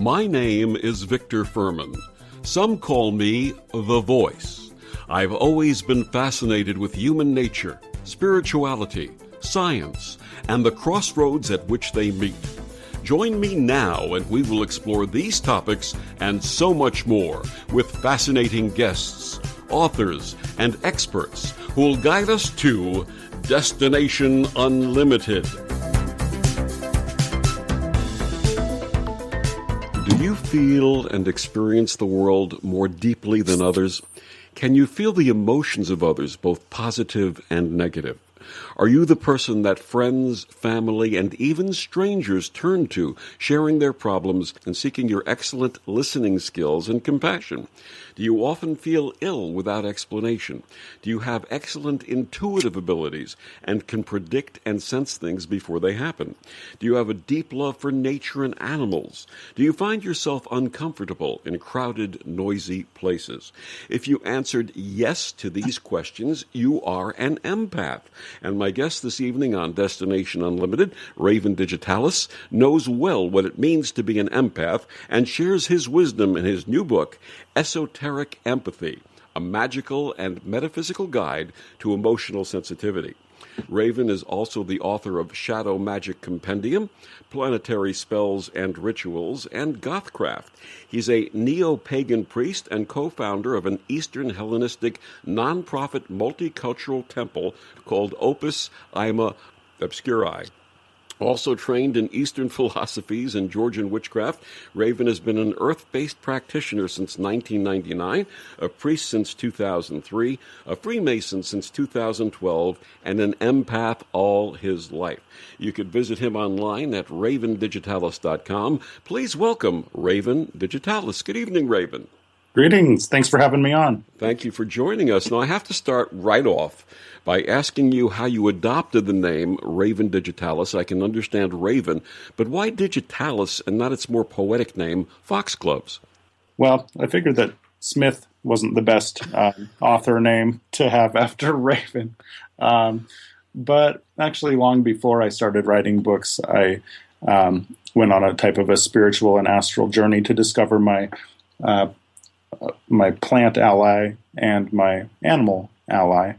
My name is Victor Furman. Some call me The Voice. I've always been fascinated with human nature, spirituality, science, and the crossroads at which they meet. Join me now and we will explore these topics and so much more with fascinating guests, authors, and experts who will guide us to Destination Unlimited. Do you feel and experience the world more deeply than others? Can you feel the emotions of others, both positive and negative? Are you the person that friends, family, and even strangers turn to, sharing their problems and seeking your excellent listening skills and compassion? Do you often feel ill without explanation? Do you have excellent intuitive abilities and can predict and sense things before they happen? Do you have a deep love for nature and animals? Do you find yourself uncomfortable in crowded, noisy places? If you answered yes to these questions, you are an empath. And my guest this evening on Destination Unlimited, Raven Digitalis, knows well what it means to be an empath and shares his wisdom in his new book, Esoteric Empathy, a magical and metaphysical guide to emotional sensitivity. Raven is also the author of Shadow Magic Compendium, Planetary Spells and Rituals, and Gothcraft. He's a neo-pagan priest and co-founder of an Eastern Hellenistic non-profit multicultural temple called Opus Ima Obscuri. Also trained in Eastern philosophies and Georgian witchcraft, Raven has been an earth-based practitioner since 1999, a priest since 2003, a Freemason since 2012, and an empath all his life. You could visit him online at ravendigitalis.com. Please welcome Raven Digitalis. Good evening, Raven. Greetings. Thanks for having me on. Thank you for joining us. Now, I have to start right off by asking you how you adopted the name Raven Digitalis. I can understand Raven, but why Digitalis and not its more poetic name, Foxgloves? Well, I figured that Smith wasn't the best author name to have after Raven. But actually, long before I started writing books, I went on a type of a spiritual and astral journey to discover my plant ally and my animal ally.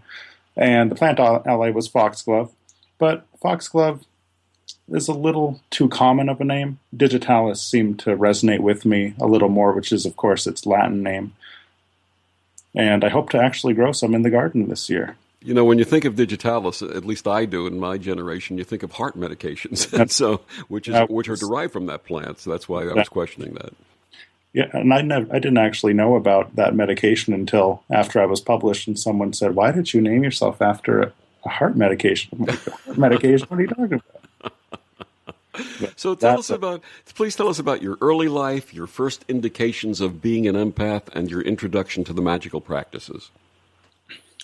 And the plant ally was Foxglove, but Foxglove is a little too common of a name. Digitalis seemed to resonate with me a little more, which is, of course, its Latin name. And I hope to actually grow some in the garden this year. You know, when you think of Digitalis, at least I do in my generation, you think of heart medications, and so which are derived from that plant. So that's why I was questioning that. Yeah, and I didn't actually know about that medication until after I was published, and someone said, "Why did you name yourself after a heart medication?" I'm like, "Heart medication? What are you talking about?" So please tell us about your early life, your first indications of being an empath, and your introduction to the magical practices.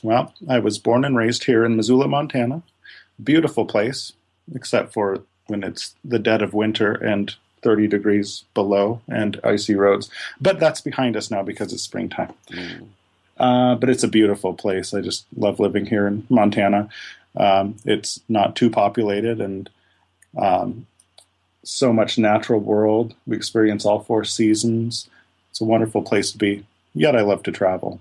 Well, I was born and raised here in Missoula, Montana. Beautiful place, except for when it's the dead of winter and 30 degrees below and icy roads. But that's behind us now because it's springtime. But it's a beautiful place. I just love living here in Montana. It's not too populated and so much natural world. We experience all four seasons. It's a wonderful place to be, yet I love to travel.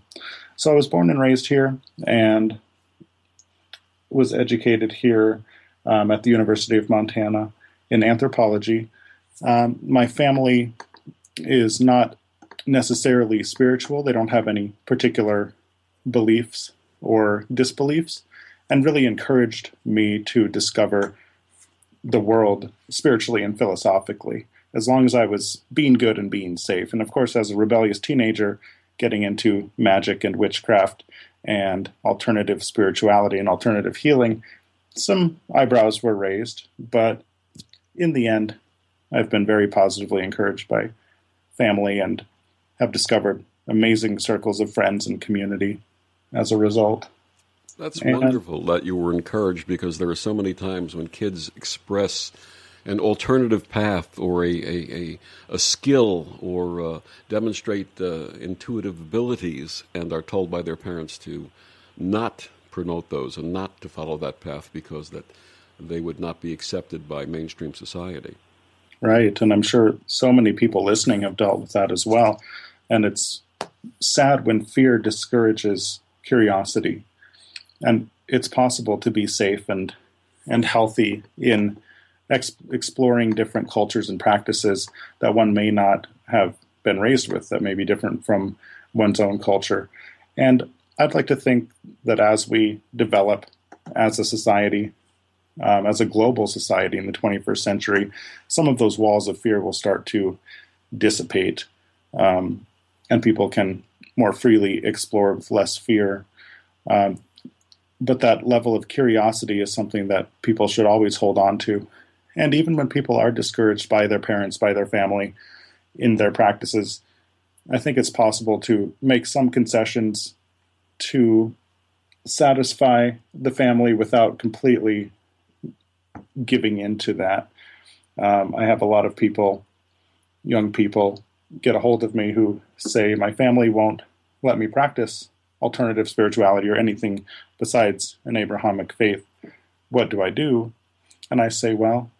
So I was born and raised here and was educated here at the University of Montana in anthropology. My family is not necessarily spiritual. They don't have any particular beliefs or disbeliefs, and really encouraged me to discover the world spiritually and philosophically, as long as I was being good and being safe. And of course, as a rebellious teenager, getting into magic and witchcraft and alternative spirituality and alternative healing, some eyebrows were raised, but in the end, I've been very positively encouraged by family and have discovered amazing circles of friends and community as a result. That's wonderful that you were encouraged, because there are so many times when kids express an alternative path or a skill or demonstrate intuitive abilities and are told by their parents to not promote those and not to follow that path because that they would not be accepted by mainstream society. Right. And I'm sure so many people listening have dealt with that as well. And it's sad when fear discourages curiosity. And it's possible to be safe and healthy in exploring different cultures and practices that one may not have been raised with, that may be different from one's own culture. And I'd like to think that as we develop as a society, as a global society in the 21st century, some of those walls of fear will start to dissipate, and people can more freely explore with less fear. Um, but that level of curiosity is something that people should always hold on to. And even when people are discouraged by their parents, by their family in their practices, I think it's possible to make some concessions to satisfy the family without completely giving into that. I have a lot of people, young people, get a hold of me who say, my family won't let me practice alternative spirituality or anything besides an Abrahamic faith. What do I do? And I say, well,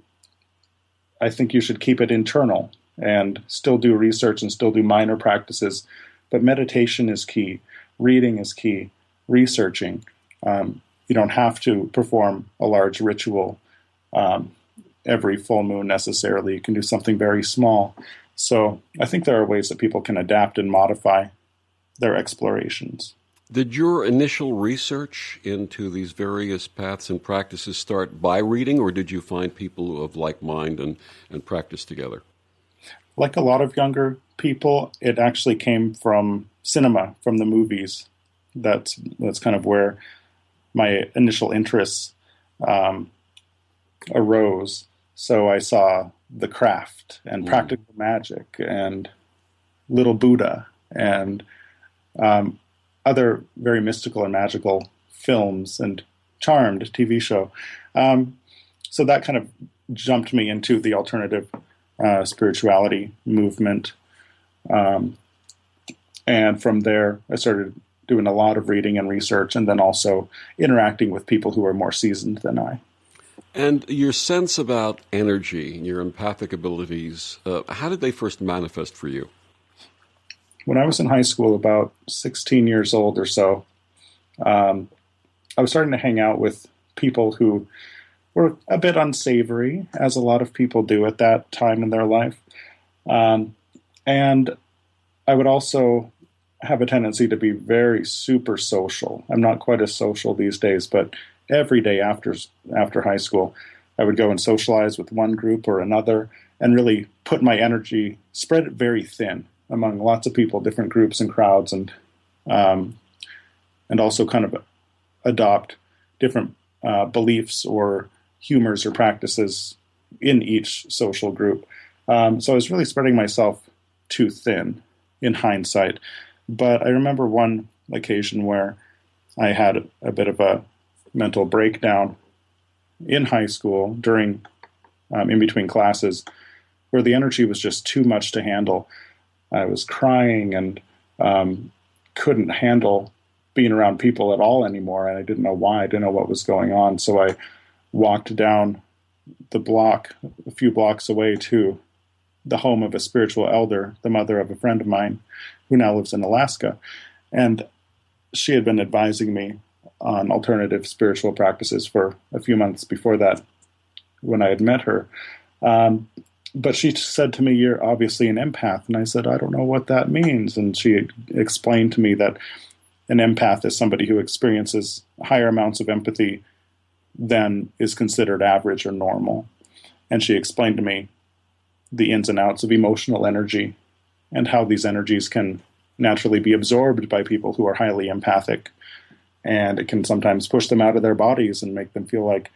I think you should keep it internal and still do research and still do minor practices. But meditation is key. Reading is key. Researching. You don't have to perform a large ritual every full moon necessarily. You can do something very small. So I think there are ways that people can adapt and modify their explorations. Did your initial research into these various paths and practices start by reading, or did you find people of like mind and practice together? Like a lot of younger people, it actually came from cinema, from the movies. That's kind of where my initial interests arose. So I saw The Craft and Practical Magic and Little Buddha and other very mystical and magical films and Charmed TV show. So that kind of jumped me into the alternative spirituality movement. And from there, I started doing a lot of reading and research and then also interacting with people who are more seasoned than I. And your sense about energy, your empathic abilities, how did they first manifest for you? When I was in high school, about 16 years old or so, I was starting to hang out with people who were a bit unsavory, as a lot of people do at that time in their life. And I would also have a tendency to be very super social. I'm not quite as social these days, but every day after high school, I would go and socialize with one group or another and really put my energy, spread it very thin among lots of people, different groups and crowds, and also kind of adopt different beliefs or humors or practices in each social group. So I was really spreading myself too thin in hindsight. But I remember one occasion where I had a bit of a mental breakdown in high school during, in between classes, where the energy was just too much to handle. I was crying and couldn't handle being around people at all anymore, and I didn't know why. I didn't know what was going on. So I walked down the block, a few blocks away, to the home of a spiritual elder, the mother of a friend of mine who now lives in Alaska. And she had been advising me on alternative spiritual practices for a few months before that when I had met her. But she said to me, "You're obviously an empath." And I said, "I don't know what that means." And she explained to me that an empath is somebody who experiences higher amounts of empathy than is considered average or normal. And she explained to me the ins and outs of emotional energy and how these energies can naturally be absorbed by people who are highly empathic. And it can sometimes push them out of their bodies and make them feel like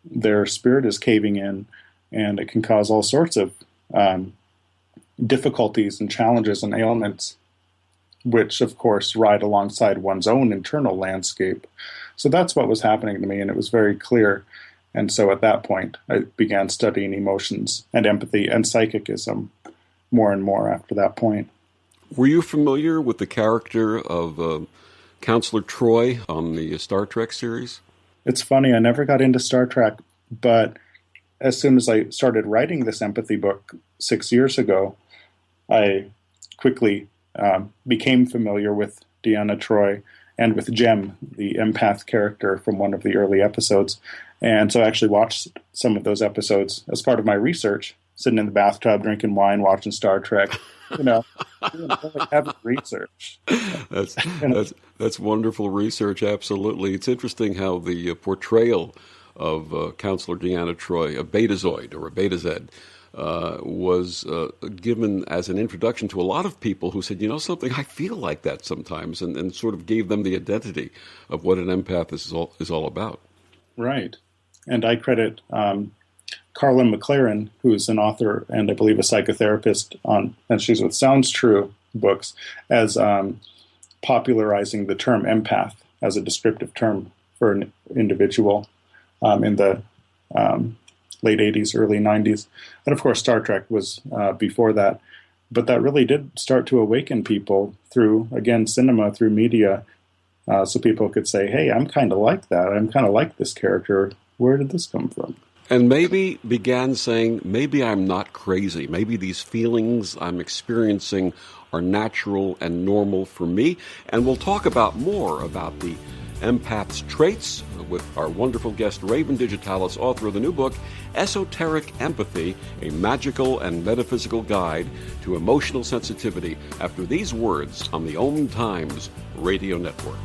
their spirit is caving in. And it can cause all sorts of difficulties and challenges and ailments, which, of course, ride alongside one's own internal landscape. So that's what was happening to me, and it was very clear. And so at that point, I began studying emotions and empathy and psychicism more and more after that point. Were you familiar with the character of Counselor Troy on the Star Trek series? It's funny, I never got into Star Trek, but as soon as I started writing this empathy book 6 years ago, I quickly became familiar with Deanna Troi and with Jem, the empath character from one of the early episodes. And so I actually watched some of those episodes as part of my research, sitting in the bathtub, drinking wine, watching Star Trek, having research. That's wonderful research, absolutely. It's interesting how the portrayal of Counselor Deanna Troi, a Betazoid or a Betazed, was given as an introduction to a lot of people who said, something, I feel like that sometimes, and sort of gave them the identity of what an empath is all about. Right. And I credit Carlin McLaren, who's an author and I believe a psychotherapist and she's with Sounds True books, as popularizing the term empath as a descriptive term for an individual in the late 80s, early 90s. And of course, Star Trek was before that. But that really did start to awaken people through, again, cinema, through media, so people could say, hey, I'm kind of like that. I'm kind of like this character. Where did this come from? And maybe began saying, maybe I'm not crazy. Maybe these feelings I'm experiencing are natural and normal for me. And we'll talk more about the empath's traits with our wonderful guest, Raven Digitalis, author of the new book, Esoteric Empathy, a Magical and Metaphysical Guide to Emotional Sensitivity, after these words on the OMTimes Radio Network.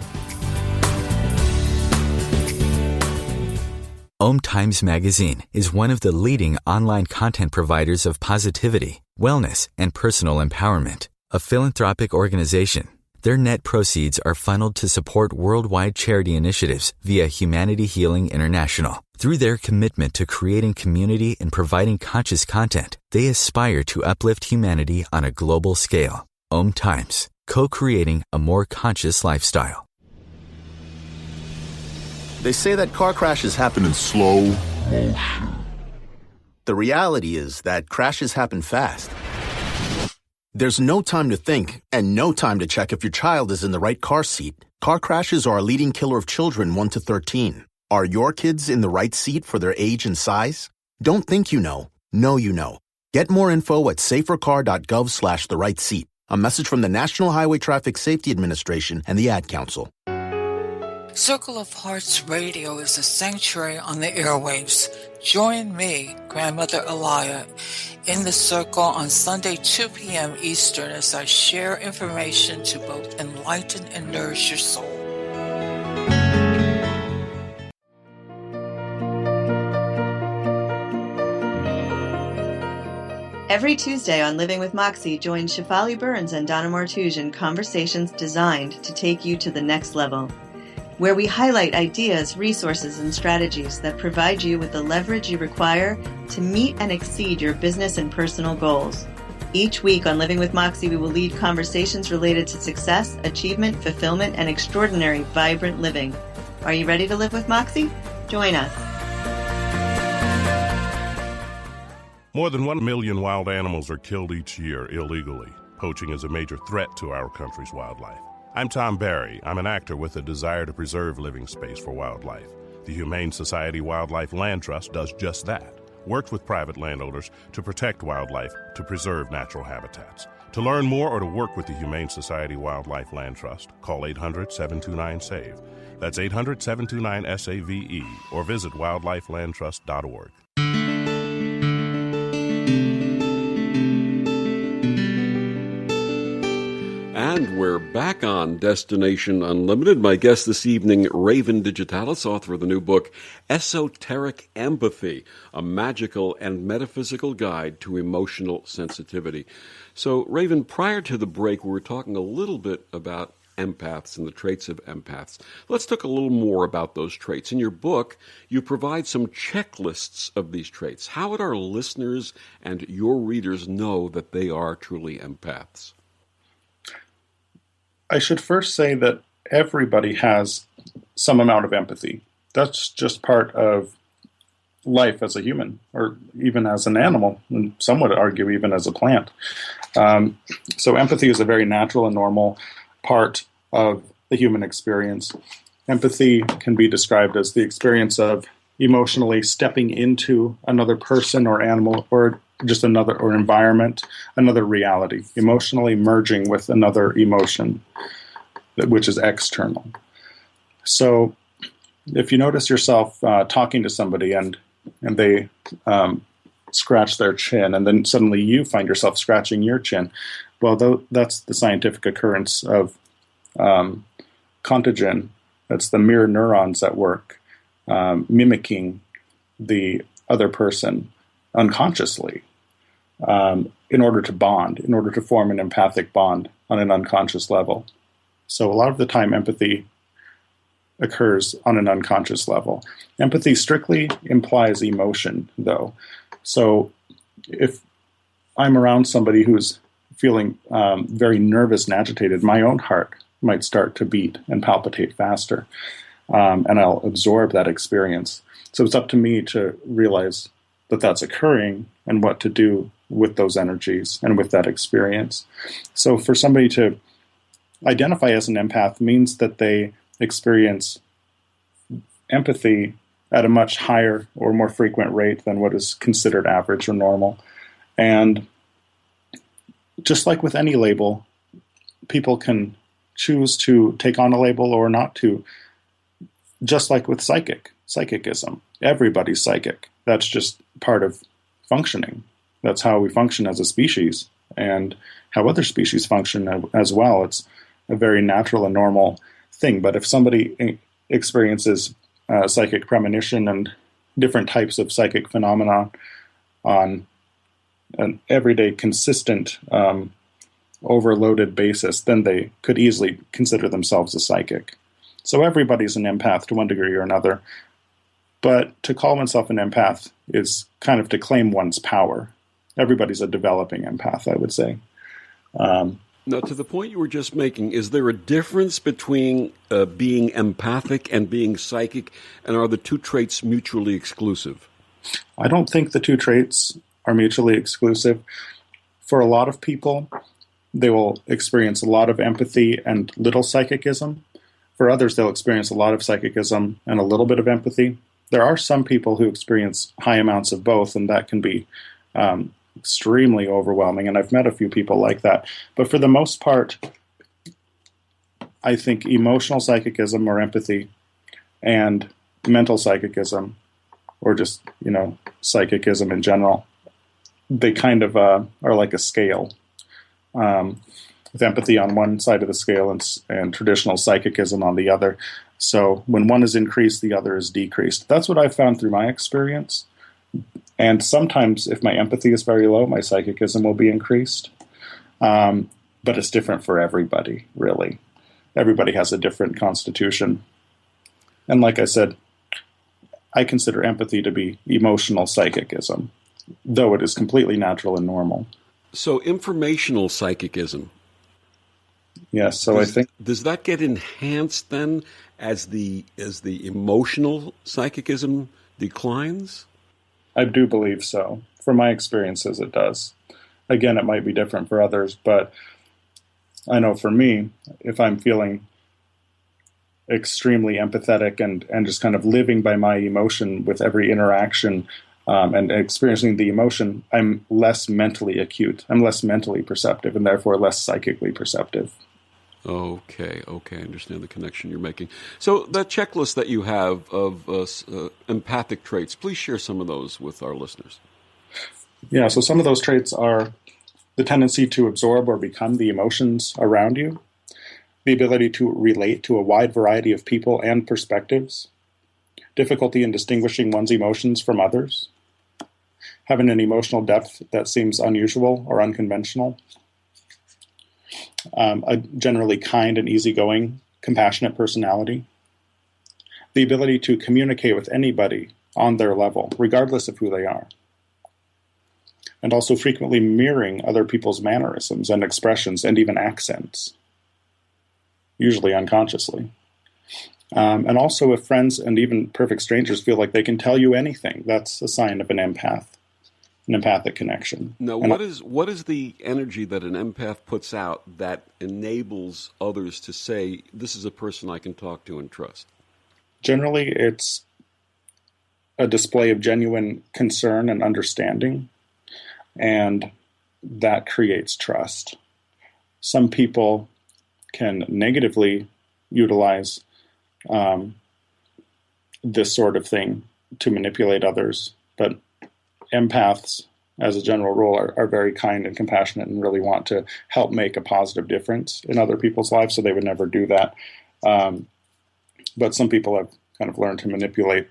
OMTimes Magazine is one of the leading online content providers of positivity, wellness, and personal empowerment. A philanthropic organization, their net proceeds are funneled to support worldwide charity initiatives via Humanity Healing International. Through their commitment to creating community and providing conscious content, they aspire to uplift humanity on a global scale. OMTimes, co-creating a more conscious lifestyle. They say that car crashes happen in slow motion. The reality is that crashes happen fast. There's no time to think and no time to check if your child is in the right car seat. Car crashes are a leading killer of children 1 to 13. Are your kids in the right seat for their age and size? Don't think you know. Know you know. Get more info at safercar.gov/the-right-seat. A message from the National Highway Traffic Safety Administration and the Ad Council. Circle of Hearts Radio is a sanctuary on the airwaves. Join me, Grandmother Elia, in the circle on Sunday, 2 p.m. Eastern, as I share information to both enlighten and nourish your soul. Every Tuesday on Living with Moxie, join Shefali Burns and Donna Martouge in conversations designed to take you to the next level, where we highlight ideas, resources, and strategies that provide you with the leverage you require to meet and exceed your business and personal goals. Each week on Living with Moxie, we will lead conversations related to success, achievement, fulfillment, and extraordinary, vibrant living. Are you ready to live with Moxie? Join us. More than 1 million wild animals are killed each year illegally. Poaching is a major threat to our country's wildlife. I'm Tom Barry. I'm an actor with a desire to preserve living space for wildlife. The Humane Society Wildlife Land Trust does just that. Works with private landowners to protect wildlife, to preserve natural habitats. To learn more or to work with the Humane Society Wildlife Land Trust, call 800-729-SAVE. That's 800-729-SAVE, or visit wildlifelandtrust.org. And we're back on Destination Unlimited. My guest this evening, Raven Digitalis, author of the new book, Esoteric Empathy, a Magical and Metaphysical Guide to Emotional Sensitivity. So, Raven, prior to the break, we were talking a little bit about empaths and the traits of empaths. Let's talk a little more about those traits. In your book, you provide some checklists of these traits. How would our listeners and your readers know that they are truly empaths? I should first say that everybody has some amount of empathy. That's just part of life as a human, or even as an animal, and some would argue even as a plant. So empathy is a very natural and normal part of the human experience. Empathy can be described as the experience of emotionally stepping into another person or animal or just another or environment, another reality, emotionally merging with another emotion, which is external. So if you notice yourself talking to somebody and they scratch their chin, and then suddenly you find yourself scratching your chin, well, that's the scientific occurrence of contagion. That's the mirror neurons at work, mimicking the other person unconsciously in order to bond, in order to form an empathic bond on an unconscious level. So a lot of the time, empathy occurs on an unconscious level. Empathy strictly implies emotion, though. So if I'm around somebody who's feeling very nervous and agitated, my own heart might start to beat and palpitate faster, and I'll absorb that experience. So it's up to me to realize that that's occurring and what to do with those energies and with that experience. So for somebody to identify as an empath means that they experience empathy at a much higher or more frequent rate than what is considered average or normal. And just like with any label, people can choose to take on a label or not to, just like with psychicism. Everybody's psychic. That's just part of functioning. That's how we function as a species and how other species function as well. It's a very natural and normal thing. But if somebody experiences psychic premonition and different types of psychic phenomena on an everyday, consistent, overloaded basis, then they could easily consider themselves a psychic. So everybody's an empath to one degree or another. But to call oneself an empath is kind of to claim one's power. Everybody's a developing empath, I would say. Now, to the point you were just making, is there a difference between being empathic and being psychic, and are the two traits mutually exclusive? I don't think the two traits are mutually exclusive. For a lot of people, they will experience a lot of empathy and little psychicism. For others, they'll experience a lot of psychicism and a little bit of empathy. There are some people who experience high amounts of both, and that can be extremely overwhelming, and I've met a few people like that. But for the most part, I think emotional psychicism or empathy and mental psychicism, or just, psychicism in general, they kind of are like a scale, with empathy on one side of the scale and traditional psychicism on the other. So when one is increased, the other is decreased. That's what I've found through my experience. And sometimes if my empathy is very low, my psychicism will be increased. But it's different for everybody, really. Everybody has a different constitution. And like I said, I consider empathy to be emotional psychicism, though it is completely natural and normal. So informational psychicism. Yes, so I think... Does that get enhanced then as the emotional psychicism declines? I do believe so. From my experiences, it does. Again, it might be different for others, but I know for me, if I'm feeling extremely empathetic and just kind of living by my emotion with every interaction and experiencing the emotion, I'm less mentally acute. I'm less mentally perceptive and therefore less psychically perceptive. Okay, I understand the connection you're making. So that checklist that you have of empathic traits, please share some of those with our listeners. Yeah, so some of those traits are the tendency to absorb or become the emotions around you, the ability to relate to a wide variety of people and perspectives, difficulty in distinguishing one's emotions from others, having an emotional depth that seems unusual or unconventional, a generally kind and easygoing, compassionate personality, the ability to communicate with anybody on their level, regardless of who they are, and also frequently mirroring other people's mannerisms and expressions and even accents, usually unconsciously. And also if friends and even perfect strangers feel like they can tell you anything, that's a sign of an empath. An empathic connection. Now, what is the energy that an empath puts out that enables others to say, this is a person I can talk to and trust? Generally, it's a display of genuine concern and understanding, and that creates trust. Some people can negatively utilize this sort of thing to manipulate others, but empaths, as a general rule, are very kind and compassionate and really want to help make a positive difference in other people's lives, so they would never do that. But some people have kind of learned to manipulate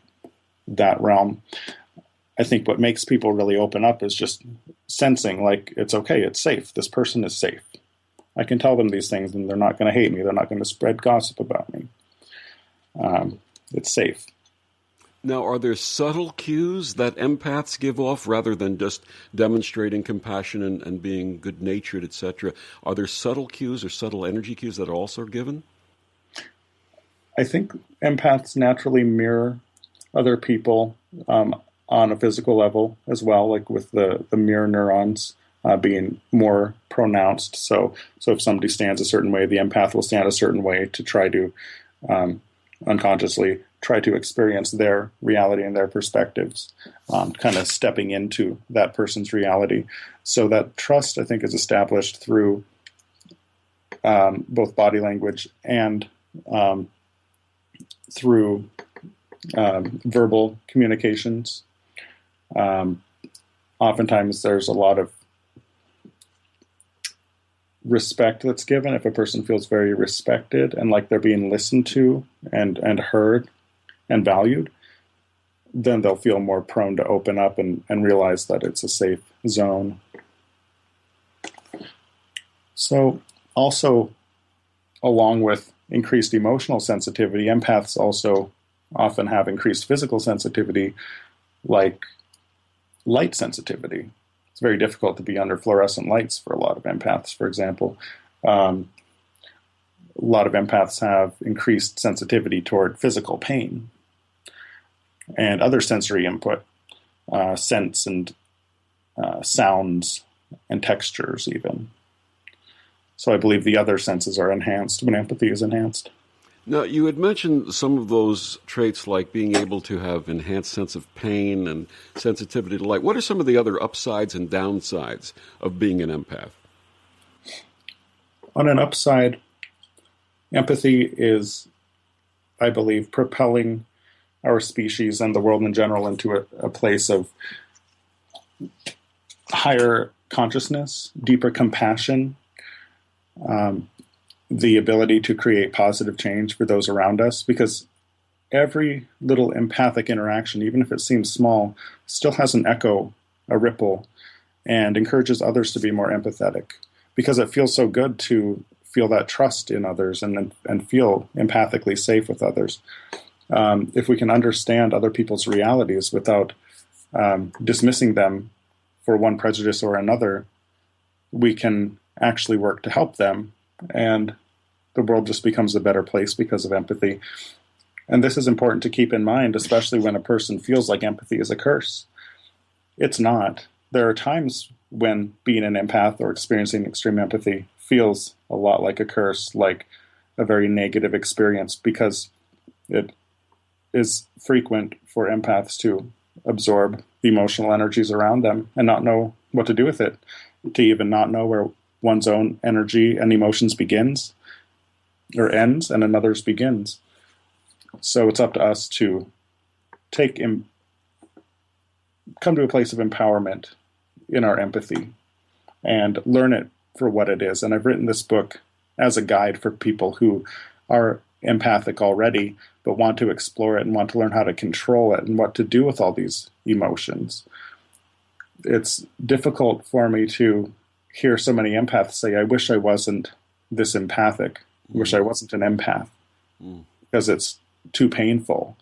that realm. I think what makes people really open up is just sensing like, it's okay, it's safe. This person is safe. I can tell them these things and they're not going to hate me. They're not going to spread gossip about me. It's safe. Now, are there subtle cues that empaths give off rather than just demonstrating compassion and being good-natured, etc.? Are there subtle cues or subtle energy cues that are also given? I think empaths naturally mirror other people on a physical level as well, like with the mirror neurons being more pronounced. So if somebody stands a certain way, the empath will stand a certain way to try to unconsciously try to experience their reality and their perspectives, kind of stepping into that person's reality. So that trust, I think, is established through both body language and through verbal communications. Oftentimes there's a lot of respect that's given. If a person feels very respected and like they're being listened to and heard and valued, then they'll feel more prone to open up and realize that it's a safe zone. So also, along with increased emotional sensitivity, empaths also often have increased physical sensitivity, like light sensitivity. It's very difficult to be under fluorescent lights for a lot of empaths, for example. A lot of empaths have increased sensitivity toward physical pain and other sensory input, scents and sounds and textures even. So I believe the other senses are enhanced when empathy is enhanced. Now, you had mentioned some of those traits like being able to have enhanced sense of pain and sensitivity to light. What are some of the other upsides and downsides of being an empath? On an upside, empathy is, I believe, propelling our species and the world in general into a place of higher consciousness, deeper compassion, the ability to create positive change for those around us, because every little empathic interaction, even if it seems small, still has an echo, a ripple, and encourages others to be more empathetic, because it feels so good to feel that trust in others and feel empathically safe with others. If we can understand other people's realities without dismissing them for one prejudice or another, we can actually work to help them, and the world just becomes a better place because of empathy. And this is important to keep in mind, especially when a person feels like empathy is a curse. It's not. There are times when being an empath or experiencing extreme empathy feels a lot like a curse, like a very negative experience, because it is frequent for empaths to absorb the emotional energies around them and not know what to do with it, to even not know where one's own energy and emotions begins or ends and another's begins. So it's up to us to come to a place of empowerment in our empathy and learn it for what it is. And I've written this book as a guide for people who are empathic already, but want to explore it and want to learn how to control it and what to do with all these emotions. It's difficult for me to hear so many empaths say, I wish I wasn't this empathic. I wish I wasn't an empath, because it's too painful.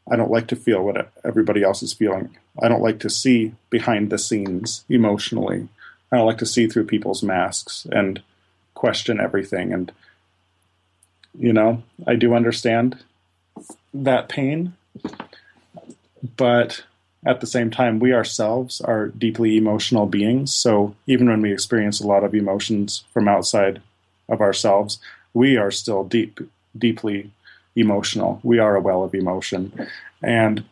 I don't like to feel what everybody else is feeling. I don't like to see behind the scenes emotionally. I don't like to see through people's masks and question everything. And, I do understand that pain, but at the same time, we ourselves are deeply emotional beings. So even when we experience a lot of emotions from outside of ourselves, we are still deeply emotional. We are a well of emotion. And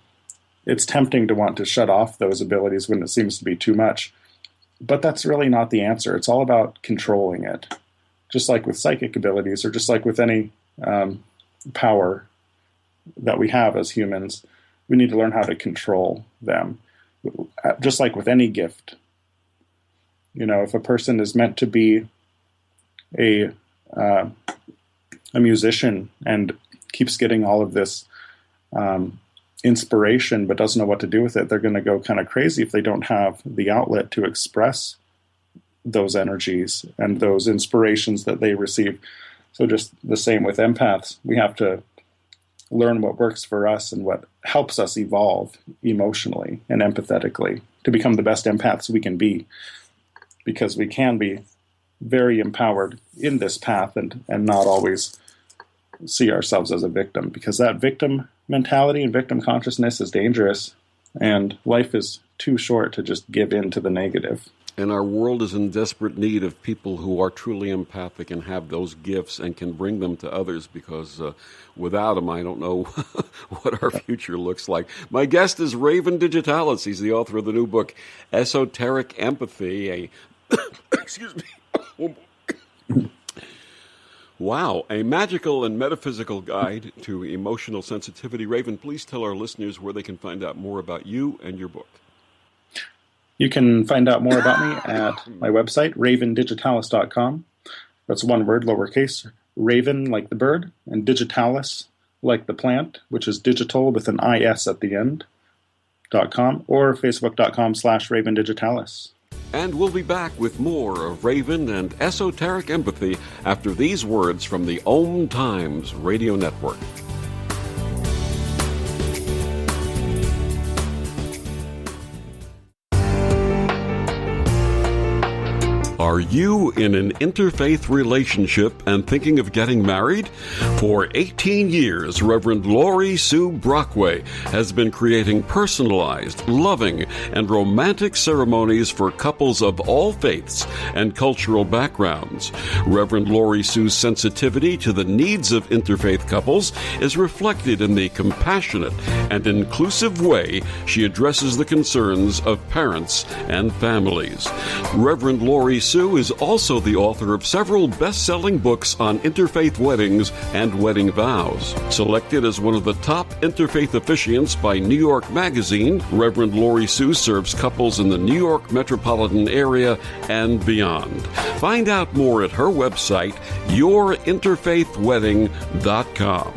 it's tempting to want to shut off those abilities when it seems to be too much. But that's really not the answer. It's all about controlling it. Just like with psychic abilities, or just like with any power that we have as humans, we need to learn how to control them. Just like with any gift. You know, if a person is meant to be a musician and keeps getting all of this inspiration but doesn't know what to do with it, they're going to go kind of crazy if they don't have the outlet to express those energies and those inspirations that they receive. So just the same with empaths. We have to learn what works for us and what helps us evolve emotionally and empathetically to become the best empaths we can be, because we can be very empowered in this path and not always see ourselves as a victim, because that victim mentality and victim consciousness is dangerous, and life is too short to just give in to the negative. And our world is in desperate need of people who are truly empathic and have those gifts and can bring them to others, because without them, I don't know what our future looks like. My guest is Raven Digitalis. He's the author of the new book, Esoteric Empathy, excuse me. Wow, a magical and metaphysical guide to emotional sensitivity. Raven, please tell our listeners where they can find out more about you and your book. You can find out more about me at my website, ravendigitalis.com. That's one word, lowercase, raven like the bird, and digitalis like the plant, which is digital with an IS at the end, .com, or facebook.com/ravendigitalis. And we'll be back with more of Raven and Esoteric Empathy after these words from the OMTimes Radio Network. Are you in an interfaith relationship and thinking of getting married? For 18 years, Reverend Laurie Sue Brockway has been creating personalized, loving, and romantic ceremonies for couples of all faiths and cultural backgrounds. Reverend Laurie Sue's sensitivity to the needs of interfaith couples is reflected in the compassionate and inclusive way she addresses the concerns of parents and families. Reverend Laurie Sue is also the author of several best-selling books on interfaith weddings and wedding vows. Selected as one of the top interfaith officiants by New York Magazine, Reverend Laurie Sue serves couples in the New York metropolitan area and beyond. Find out more at her website, yourinterfaithwedding.com.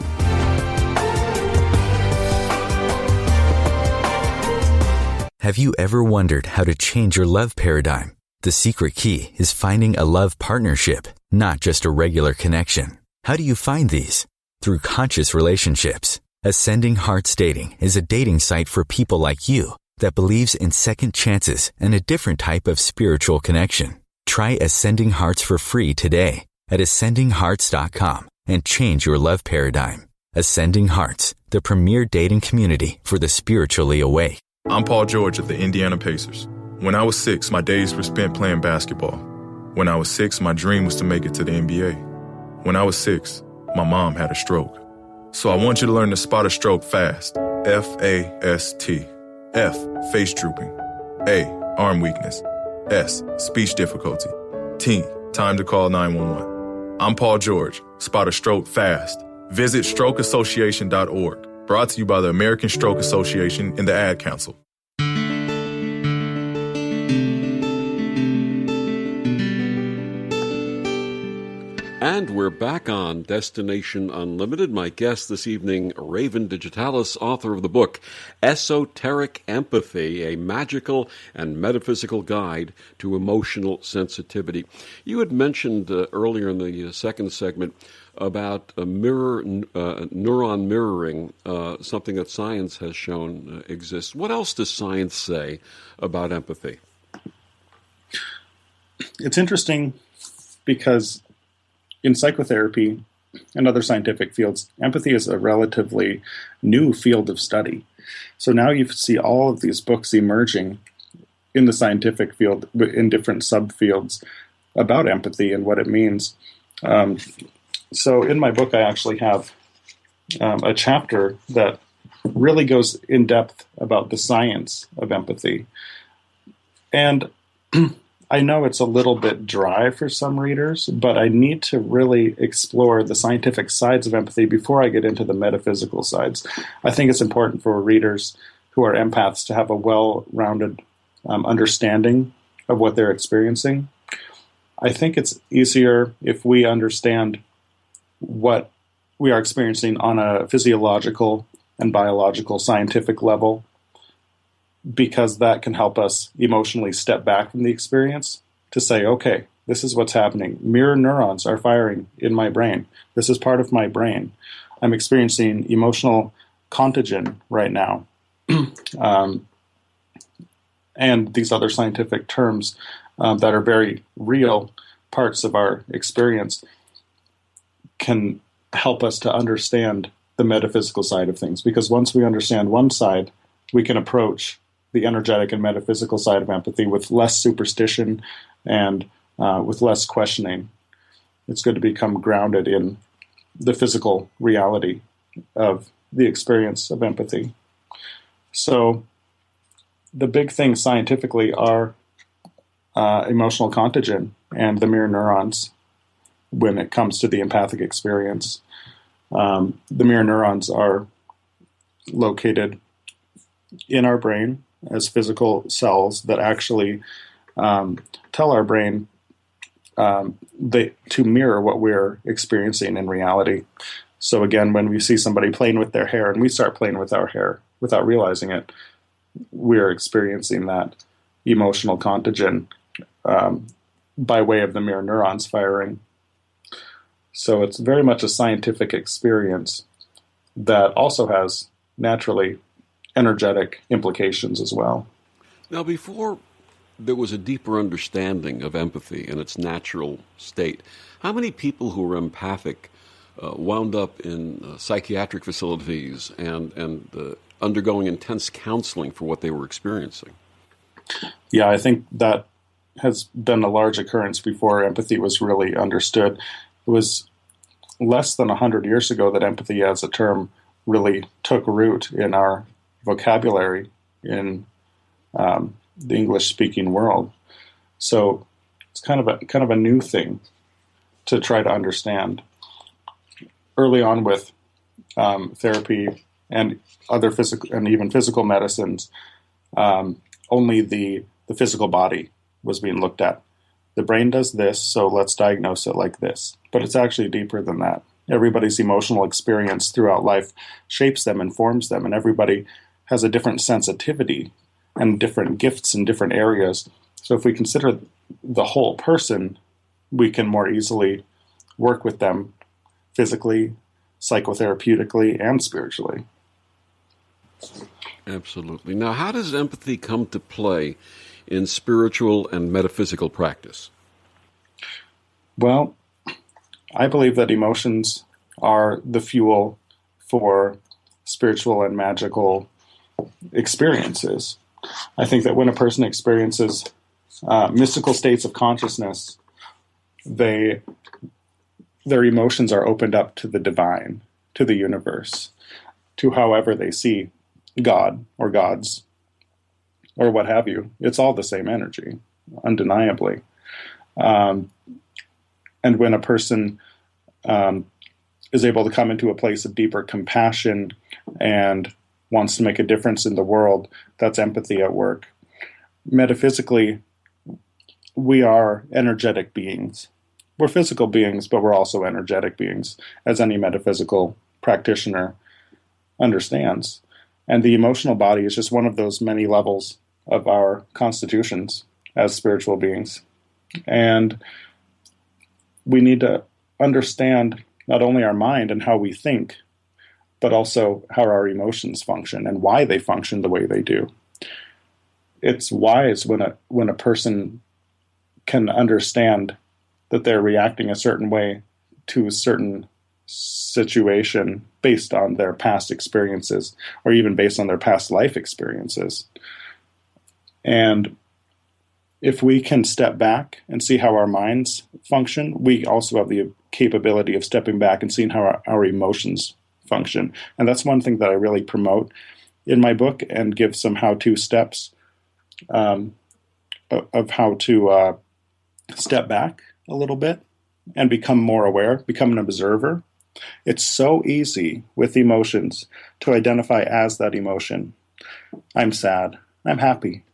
Have you ever wondered how to change your love paradigm? The secret key is finding a love partnership, not just a regular connection. How do you find these? Through conscious relationships. Ascending Hearts Dating is a dating site for people like you that believes in second chances and a different type of spiritual connection. Try Ascending Hearts for free today at ascendinghearts.com and change your love paradigm. Ascending Hearts, the premier dating community for the spiritually awake. I'm Paul George of the Indiana Pacers. When I was 6, my days were spent playing basketball. When I was 6, my dream was to make it to the NBA. When I was 6, my mom had a stroke. So I want you to learn to spot a stroke fast. F-A-S-T. F, face drooping. A, arm weakness. S, speech difficulty. T, time to call 911. I'm Paul George. Spot a stroke fast. Visit strokeassociation.org. Brought to you by the American Stroke Association and the Ad Council. And we're back on Destination Unlimited. My guest this evening, Raven Digitalis, author of the book Esoteric Empathy, a magical and metaphysical guide to emotional sensitivity. You had mentioned earlier in the second segment about neuron mirroring, something that science has shown exists. What else does science say about empathy? It's interesting because in psychotherapy and other scientific fields, empathy is a relatively new field of study. So now you see all of these books emerging in the scientific field in different subfields about empathy and what it means. So in my book, I actually have a chapter that really goes in depth about the science of empathy. And I know it's a little bit dry for some readers, but I need to really explore the scientific sides of empathy before I get into the metaphysical sides. I think it's important for readers who are empaths to have a well-rounded understanding of what they're experiencing. I think it's easier if we understand what we are experiencing on a physiological and biological scientific level, because that can help us emotionally step back from the experience to say, okay, this is what's happening. Mirror neurons are firing in my brain. This is part of my brain. I'm experiencing emotional contagion right now. And these other scientific terms that are very real parts of our experience can help us to understand the metaphysical side of things. Because once we understand one side, we can approach the energetic and metaphysical side of empathy with less superstition and with less questioning. It's good to become grounded in the physical reality of the experience of empathy. So the big things scientifically are emotional contagion and the mirror neurons when it comes to the empathic experience. The mirror neurons are located in our brain as physical cells that actually tell our brain to mirror what we're experiencing in reality. So again, when we see somebody playing with their hair and we start playing with our hair without realizing it, we're experiencing that emotional contagion by way of the mirror neurons firing. So it's very much a scientific experience that also has naturally energetic implications as well. Now, before there was a deeper understanding of empathy in its natural state, how many people who were empathic wound up in psychiatric facilities and undergoing intense counseling for what they were experiencing? Yeah, I think that has been a large occurrence before empathy was really understood. It was less than 100 years ago that empathy as a term really took root in our vocabulary in the English-speaking world. So it's kind of a new thing to try to understand. Early on with therapy and other physical and even physical medicines, only the physical body was being looked at. The brain does this, so let's diagnose it like this. But it's actually deeper than that. Everybody's emotional experience throughout life shapes them and forms them, and everybody has a different sensitivity and different gifts in different areas. So if we consider the whole person, we can more easily work with them physically, psychotherapeutically, and spiritually. Absolutely. Now, how does empathy come to play in spiritual and metaphysical practice? Well, I believe that emotions are the fuel for spiritual and magical experiences. I think that when a person experiences mystical states of consciousness, their emotions are opened up to the divine, to the universe, to however they see God or gods or what have you. It's all the same energy, undeniably. And when a person is able to come into a place of deeper compassion and wants to make a difference in the world, that's empathy at work. Metaphysically, we are energetic beings. We're physical beings, but we're also energetic beings, as any metaphysical practitioner understands. And the emotional body is just one of those many levels of our constitutions as spiritual beings. And we need to understand not only our mind and how we think, but also how our emotions function and why they function the way they do. It's wise when a person can understand that they're reacting a certain way to a certain situation based on their past experiences or even based on their past life experiences. And if we can step back and see how our minds function, we also have the capability of stepping back and seeing how our emotions function. And that's one thing that I really promote in my book and give some how-to steps of how to step back a little bit and become more aware, become an observer. It's so easy with emotions to identify as that emotion. I'm sad. I'm happy.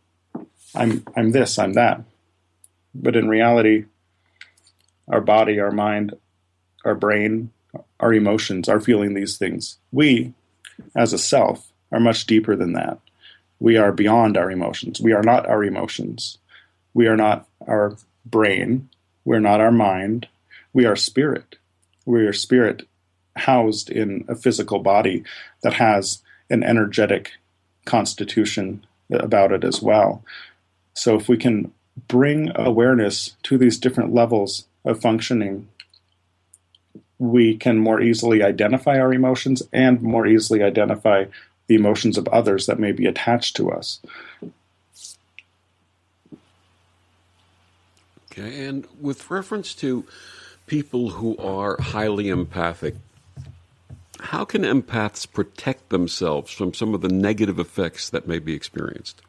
I'm this, I'm that. But in reality, our body, our mind, our brain, our emotions are feeling these things. We, as a self, are much deeper than that. We are beyond our emotions. We are not our emotions. We are not our brain. We're not our mind. We are spirit. We are spirit housed in a physical body that has an energetic constitution about it as well. So if we can bring awareness to these different levels of functioning, we can more easily identify our emotions and more easily identify the emotions of others that may be attached to us. Okay, and with reference to people who are highly empathic, how can empaths protect themselves from some of the negative effects that may be experienced?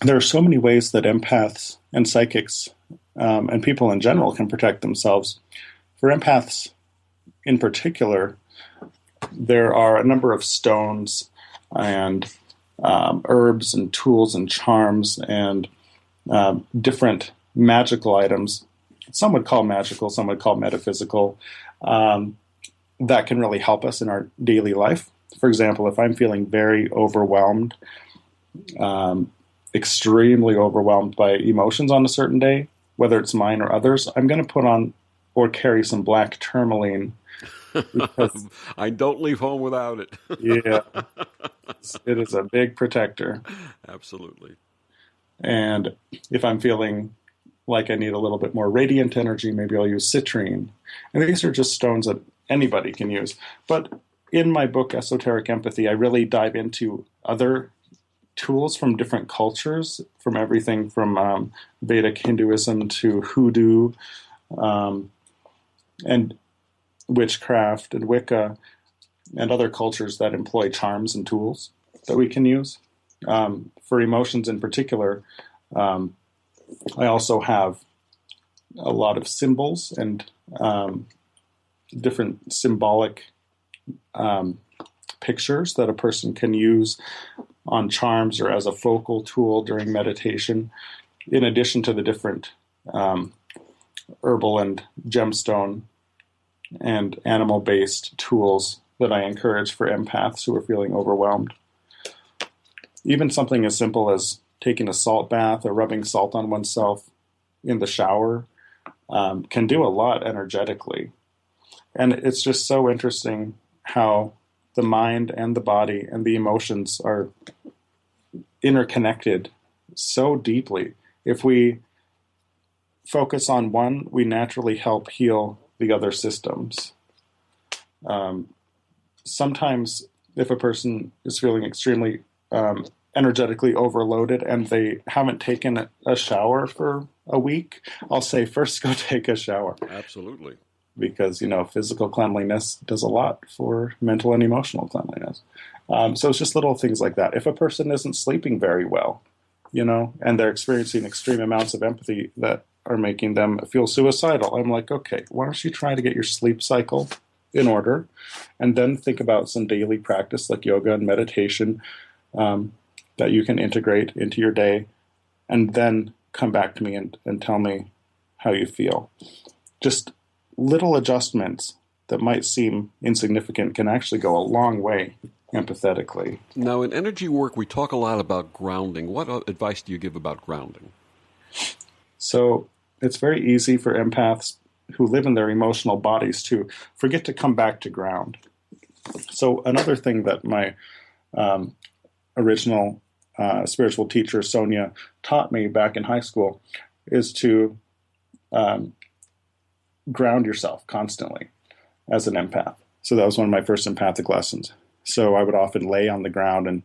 There are so many ways that empaths and psychics and people in general can protect themselves. For empaths in particular, there are a number of stones and herbs and tools and charms and different magical items. Some would call magical, some would call metaphysical, that can really help us in our daily life. For example, if I'm feeling very overwhelmed, extremely overwhelmed by emotions on a certain day, whether it's mine or others, I'm going to put on or carry some black tourmaline. I don't leave home without it. Yeah, it is a big protector. Absolutely. And if I'm feeling like I need a little bit more radiant energy, maybe I'll use citrine. And these are just stones that anybody can use. But in my book, Esoteric Empathy, I really dive into other tools from different cultures, from everything from Vedic Hinduism to hoodoo and witchcraft and Wicca and other cultures that employ charms and tools that we can use. For emotions in particular, I also have a lot of symbols and different symbolic pictures that a person can use on charms or as a focal tool during meditation, in addition to the different herbal and gemstone and animal-based tools that I encourage for empaths who are feeling overwhelmed. Even something as simple as taking a salt bath or rubbing salt on oneself in the shower can do a lot energetically. And it's just so interesting how the mind and the body and the emotions are interconnected so deeply. If we focus on one, we naturally help heal the other systems. Sometimes if a person is feeling extremely energetically overloaded and they haven't taken a shower for a week, I'll say first go take a shower. Absolutely. Because, physical cleanliness does a lot for mental and emotional cleanliness. So it's just little things like that. If a person isn't sleeping very well, and they're experiencing extreme amounts of empathy that are making them feel suicidal, I'm like, okay, why don't you try to get your sleep cycle in order and then think about some daily practice like yoga and meditation that you can integrate into your day, and then come back to me and tell me how you feel. Just little adjustments that might seem insignificant can actually go a long way empathetically. Now, in energy work, we talk a lot about grounding. What advice do you give about grounding? So it's very easy for empaths who live in their emotional bodies to forget to come back to ground. So another thing that my original spiritual teacher, Sonia, taught me back in high school is to ground yourself constantly as an empath. So that was one of my first empathic lessons. So I would often lay on the ground and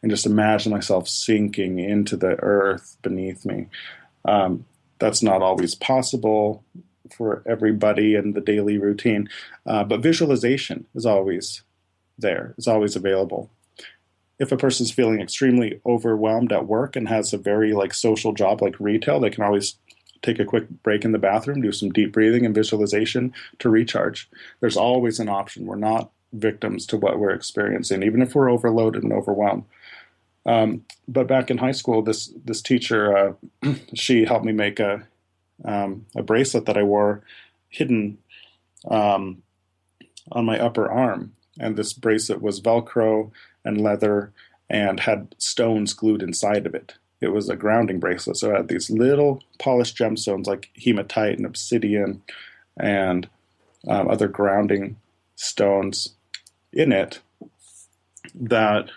just imagine myself sinking into the earth beneath me. That's not always possible for everybody in the daily routine. But visualization is always there. It's always available. If a person's feeling extremely overwhelmed at work and has a very social job like retail, they can always take a quick break in the bathroom, do some deep breathing and visualization to recharge. There's always an option. We're not victims to what we're experiencing, even if we're overloaded and overwhelmed. But back in high school, this teacher, she helped me make a bracelet that I wore hidden on my upper arm. And this bracelet was Velcro and leather and had stones glued inside of it. It was a grounding bracelet, so it had these little polished gemstones like hematite and obsidian and other grounding stones in it that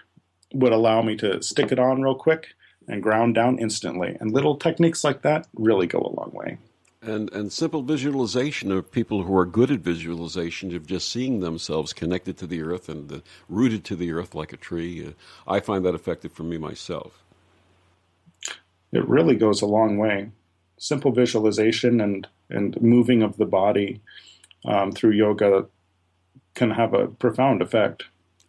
would allow me to stick it on real quick and ground down instantly. And little techniques like that really go a long way. And simple visualization of people who are good at visualization, of just seeing themselves connected to the earth and rooted to the earth like a tree. I find that effective for me myself. It really goes a long way. Simple visualization and moving of the body through yoga can have a profound effect.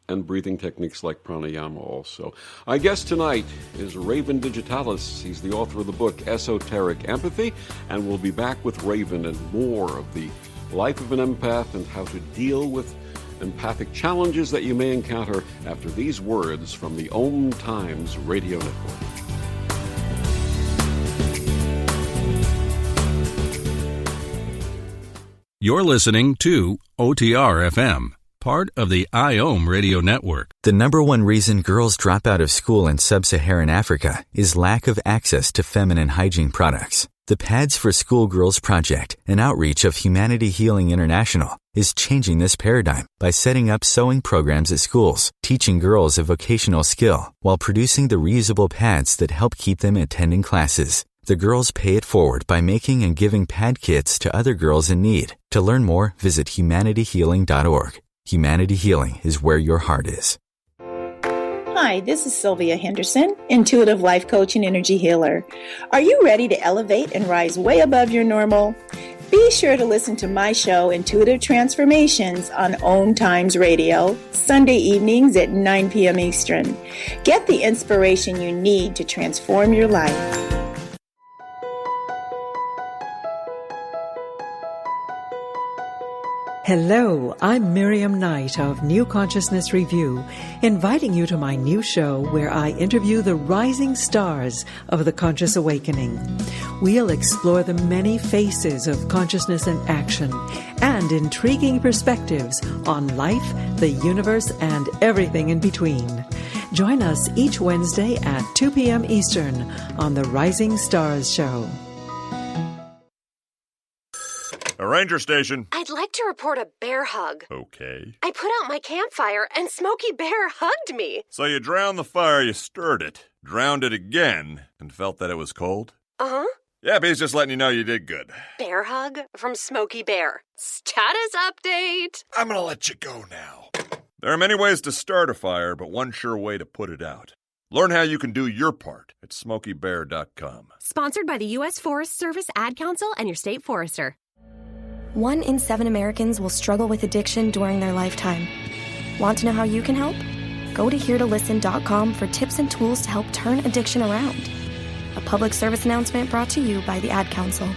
And breathing techniques like pranayama also. Our guest tonight is Raven Digitalis. He's the author of the book Esoteric Empathy, and we'll be back with Raven and more of the life of an empath and how to deal with empathic challenges that you may encounter after these words from the OMTimes Radio Network. You're listening to OTR FM, part of the IOM Radio Network. The number one reason girls drop out of school in sub-Saharan Africa is lack of access to feminine hygiene products. The Pads for Schoolgirls Project, an outreach of Humanity Healing International, is changing this paradigm by setting up sewing programs at schools, teaching girls a vocational skill, while producing the reusable pads that help keep them attending classes. The girls pay it forward by making and giving pad kits to other girls in need. To learn more, visit humanityhealing.org. Humanity Healing is where your heart is. Hi, this is Sylvia Henderson, intuitive life coach and energy healer. Are you ready to elevate and rise way above your normal? Be sure to listen to my show, Intuitive Transformations, on OMTimes Radio, Sunday evenings at 9 p.m. Eastern. Get the inspiration you need to transform your life. Hello, I'm Miriam Knight of New Consciousness Review, inviting you to my new show where I interview the rising stars of the conscious awakening. We'll explore the many faces of consciousness in action and intriguing perspectives on life, the universe, and everything in between. Join us each Wednesday at 2 p.m. Eastern on the Rising Stars Show. A ranger station. I'd like to report a bear hug. Okay. I put out my campfire and Smokey Bear hugged me. So you drowned the fire, you stirred it, drowned it again, and felt that it was cold? Uh-huh. Yep, he's just letting you know you did good. Bear hug from Smokey Bear. Status update. I'm gonna let you go now. There are many ways to start a fire, but one sure way to put it out. Learn how you can do your part at SmokeyBear.com. Sponsored by the U.S. Forest Service Ad Council and your state forester. 1 in 7 Americans will struggle with addiction during their lifetime. Want to know how you can help? Go to heretolisten.com for tips and tools to help turn addiction around. A public service announcement brought to you by the Ad Council.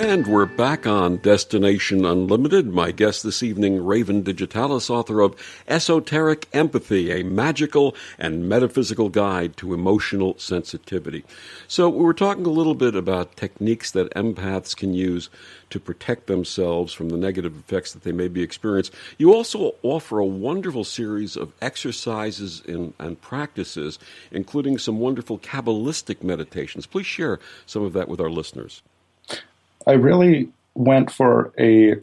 And we're back on Destination Unlimited. My guest this evening, Raven Digitalis, author of Esoteric Empathy, a magical and metaphysical guide to emotional sensitivity. So we were talking a little bit about techniques that empaths can use to protect themselves from the negative effects that they may be experiencing. You also offer a wonderful series of exercises and practices, including some wonderful Kabbalistic meditations. Please share some of that with our listeners. I really went for a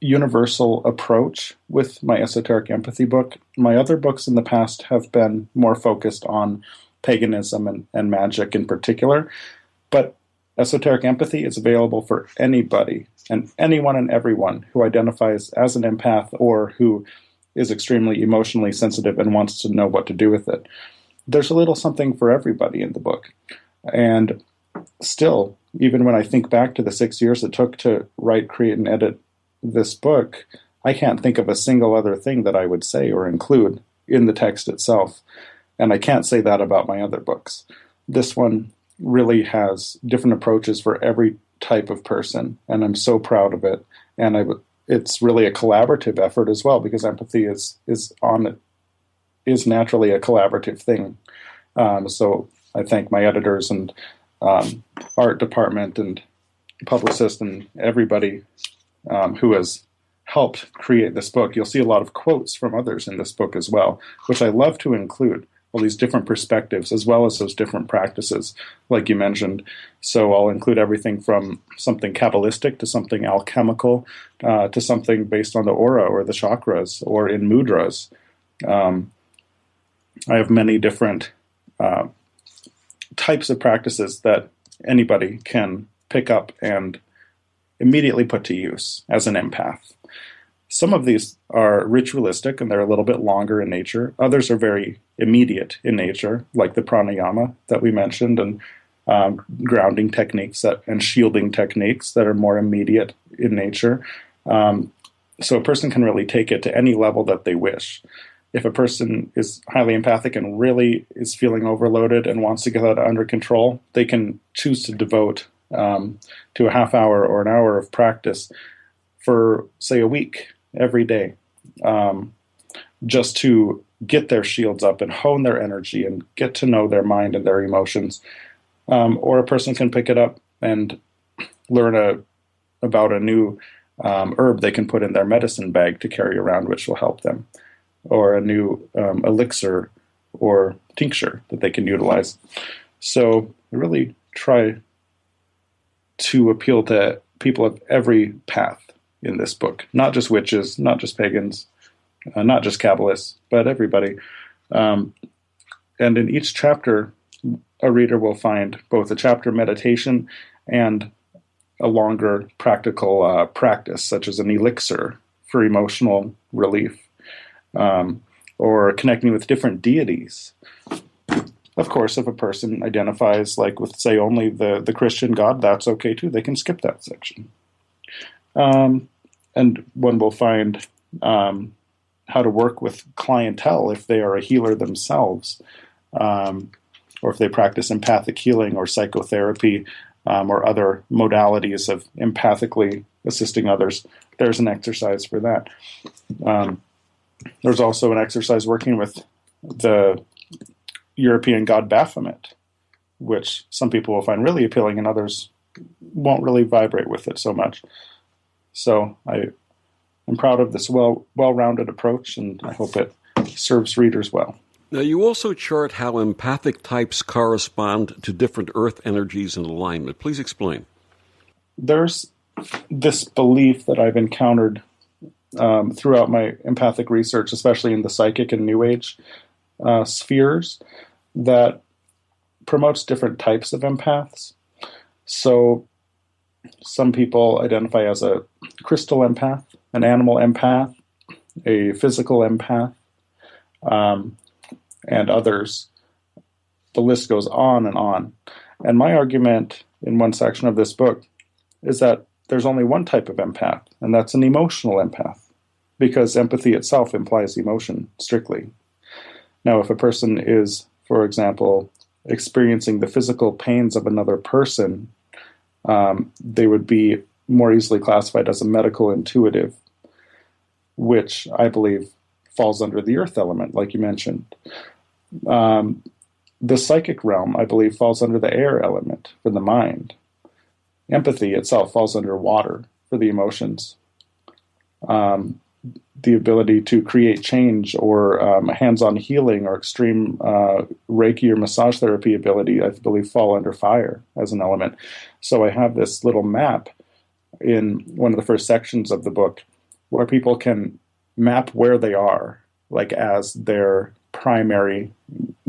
universal approach with my Esoteric Empathy book. My other books in the past have been more focused on paganism and magic in particular, but Esoteric Empathy is available for anybody and anyone and everyone who identifies as an empath or who is extremely emotionally sensitive and wants to know what to do with it. There's a little something for everybody in the book. And still, even when I think back to the 6 years it took to write, create, and edit this book, I can't think of a single other thing that I would say or include in the text itself. And I can't say that about my other books. This one really has different approaches for every type of person, and I'm so proud of it. And it's really a collaborative effort as well, because empathy is naturally a collaborative thing. So I thank my editors and art department and publicist and everybody who has helped create this book. You'll see a lot of quotes from others in this book as well, which I love to include, all these different perspectives as well as those different practices, like you mentioned. So I'll include everything from something Kabbalistic to something alchemical to something based on the aura or the chakras or in mudras. I have many different types of practices that anybody can pick up and immediately put to use as an empath. Some of these are ritualistic and they're a little bit longer in nature. Others are very immediate in nature, like the pranayama that we mentioned, and grounding techniques and shielding techniques that are more immediate in nature. So a person can really take it to any level that they wish. If a person is highly empathic and really is feeling overloaded and wants to get that under control, they can choose to devote to a half hour or an hour of practice for, say, a week every day, just to get their shields up and hone their energy and get to know their mind and their emotions. Or a person can pick it up and learn about a new herb they can put in their medicine bag to carry around, which will help them, or a new elixir or tincture that they can utilize. So I really try to appeal to people of every path in this book, not just witches, not just pagans, not just Kabbalists, but everybody. And in each chapter, a reader will find both a chapter meditation and a longer practical practice, such as an elixir for emotional relief, or connecting with different deities. Of course, if a person identifies like with, say, only the Christian God, that's okay too. They can skip that section. And one will find how to work with clientele if they are a healer themselves, or if they practice empathic healing or psychotherapy, or other modalities of empathically assisting others. There's an exercise for that. There's also an exercise working with the European god Baphomet, which some people will find really appealing and others won't really vibrate with it so much. So I'm proud of this well-rounded approach, and I hope it serves readers well. Now, you also chart how empathic types correspond to different earth energies in alignment. Please explain. There's this belief that I've encountered throughout my empathic research, especially in the psychic and New Age spheres, that promotes different types of empaths. So some people identify as a crystal empath, an animal empath, a physical empath, and others. The list goes on and on. And my argument in one section of this book is that there's only one type of empath, and that's an emotional empath, because empathy itself implies emotion strictly. Now, if a person is, for example, experiencing the physical pains of another person, they would be more easily classified as a medical intuitive, which I believe falls under the earth element, like you mentioned. The psychic realm, I believe, falls under the air element for the mind. Empathy itself falls under water for the emotions. The ability to create change or hands-on healing or extreme Reiki or massage therapy ability, I believe, fall under fire as an element. So I have this little map in one of the first sections of the book where people can map where they are, like as their primary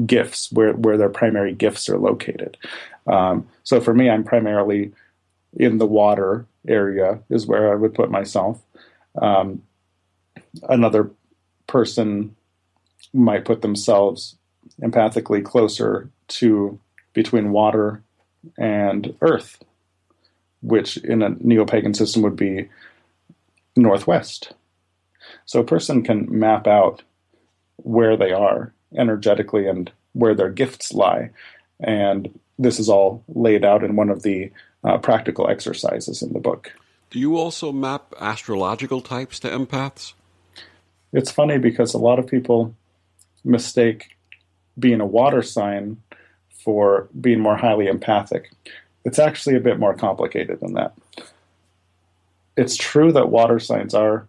gifts, where their primary gifts are located. So for me, I'm primarily in the water area is where I would put myself. Another person might put themselves empathically closer to between water and earth, which in a neo-pagan system would be northwest. So a person can map out where they are energetically and where their gifts lie. And this is all laid out in one of the practical exercises in the book. Do you also map astrological types to empaths? It's funny because a lot of people mistake being a water sign for being more highly empathic. It's actually a bit more complicated than that. It's true that water signs are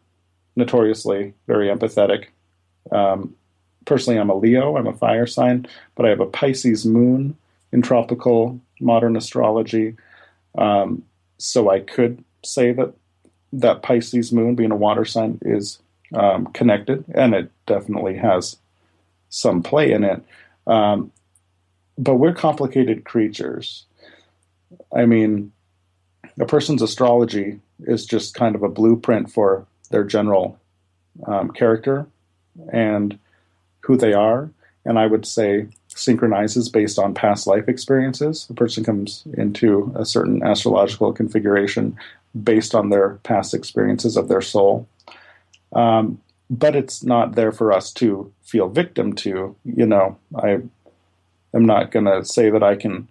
notoriously very empathetic. Personally, I'm a Leo, I'm a fire sign, but I have a Pisces moon in tropical modern astrology. So I could say that Pisces moon, being a water sign, is connected, and it definitely has some play in it. But we're complicated creatures. I mean, a person's astrology is just kind of a blueprint for their general character and who they are. And I would say synchronizes based on past life experiences. A person comes into a certain astrological configuration based on their past experiences of their soul. But it's not there for us to feel victim to. You know, I am not going to say that I can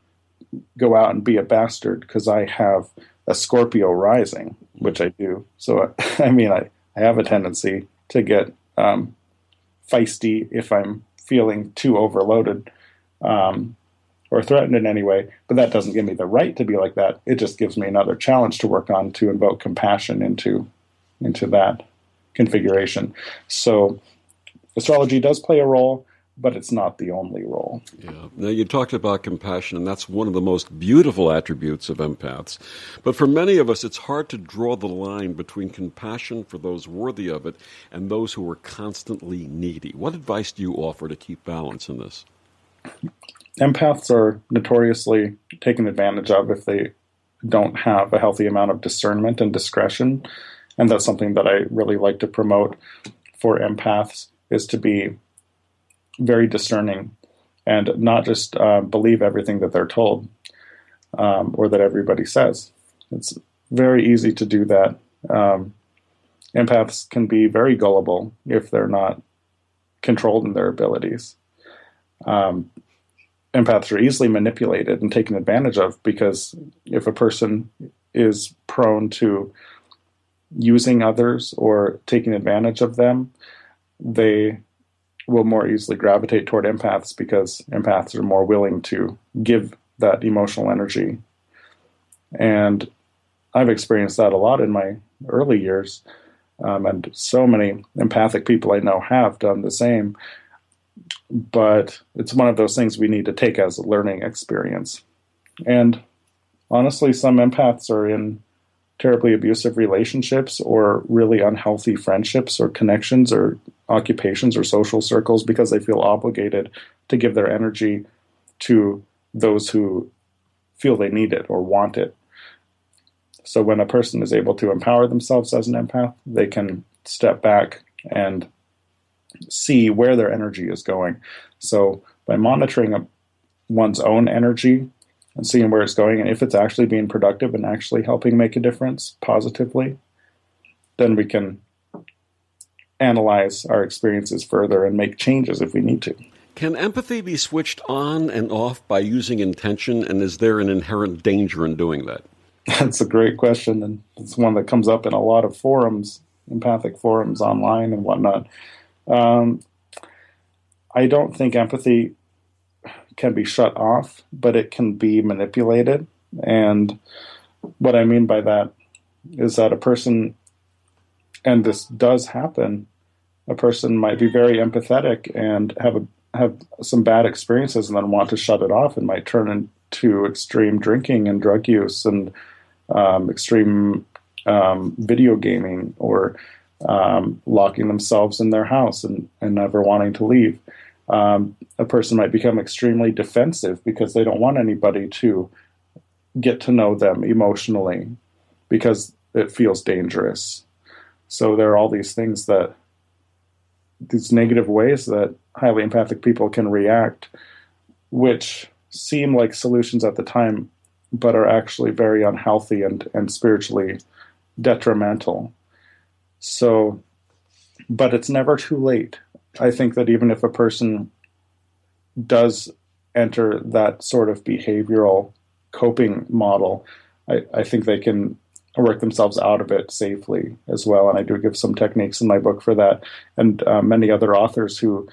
go out and be a bastard because I have a Scorpio rising, which I do. So, I mean, I have a tendency to get feisty if I'm feeling too overloaded or threatened in any way. But that doesn't give me the right to be like that. It just gives me another challenge to work on to invoke compassion into that configuration. So astrology does play a role, but it's not the only role. Yeah. Now, you talked about compassion, and that's one of the most beautiful attributes of empaths. But for many of us, it's hard to draw the line between compassion for those worthy of it and those who are constantly needy. What advice do you offer to keep balance in this? Empaths are notoriously taken advantage of if they don't have a healthy amount of discernment and discretion. And that's something that I really like to promote for empaths, is to be very discerning and not just believe everything that they're told or that everybody says. It's very easy to do that. Empaths can be very gullible if they're not controlled in their abilities. Empaths are easily manipulated and taken advantage of because if a person is prone to using others or taking advantage of them, they will more easily gravitate toward empaths because empaths are more willing to give that emotional energy. And I've experienced that a lot in my early years. And so many empathic people I know have done the same. But it's one of those things we need to take as a learning experience. And honestly, some empaths are in terribly abusive relationships or really unhealthy friendships or connections or occupations or social circles because they feel obligated to give their energy to those who feel they need it or want it. So when a person is able to empower themselves as an empath, they can step back and see where their energy is going. So by monitoring one's own energy and seeing where it's going, and if it's actually being productive and actually helping make a difference positively, then we can analyze our experiences further and make changes if we need to. Can empathy be switched on and off by using intention, and is there an inherent danger in doing that? That's a great question, and it's one that comes up in a lot of forums, empathic forums online and whatnot. I don't think empathy can be shut off, but it can be manipulated. And what I mean by that is that a person, and this does happen, a person might be very empathetic and have some bad experiences and then want to shut it off and might turn into extreme drinking and drug use and extreme video gaming or locking themselves in their house and never wanting to leave. A person might become extremely defensive because they don't want anybody to get to know them emotionally because it feels dangerous. So there are all these things that these negative ways that highly empathic people can react, which seem like solutions at the time, but are actually very unhealthy and spiritually detrimental. So, but it's never too late. I think that even if a person does enter that sort of behavioral coping model, I think they can work themselves out of it safely as well. And I do give some techniques in my book for that. And many other authors who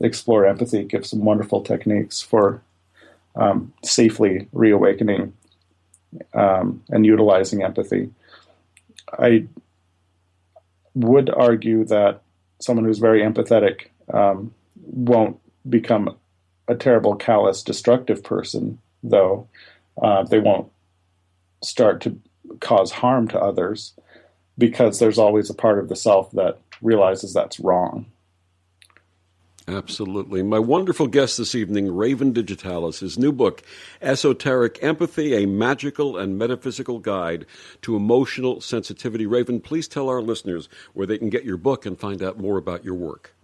explore empathy give some wonderful techniques for safely reawakening and utilizing empathy. I would argue that someone who's very empathetic won't become a terrible, callous, destructive person, though. They won't start to cause harm to others, because there's always a part of the self that realizes that's wrong. Absolutely. My wonderful guest this evening, Raven Digitalis, his new book, Esoteric Empathy, a Magical and Metaphysical Guide to Emotional Sensitivity. Raven, please tell our listeners where they can get your book and find out more about your work.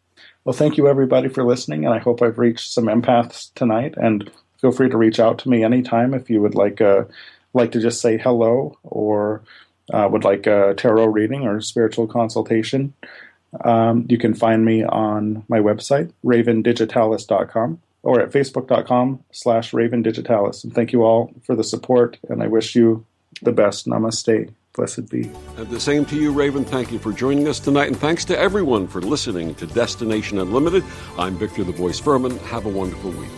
Well, thank you, everybody, for listening, and I hope I've reached some empaths tonight. And feel free to reach out to me anytime if you would like to just say hello, or would like a tarot reading or spiritual consultation. You can find me on my website, ravendigitalis.com, or at facebook.com/ravendigitalis. And thank you all for the support, and I wish you the best. Namaste. Blessed be. And the same to you, Raven. Thank you for joining us tonight, and thanks to everyone for listening to Destination Unlimited. I'm Victor the Voice Furman. Have a wonderful week.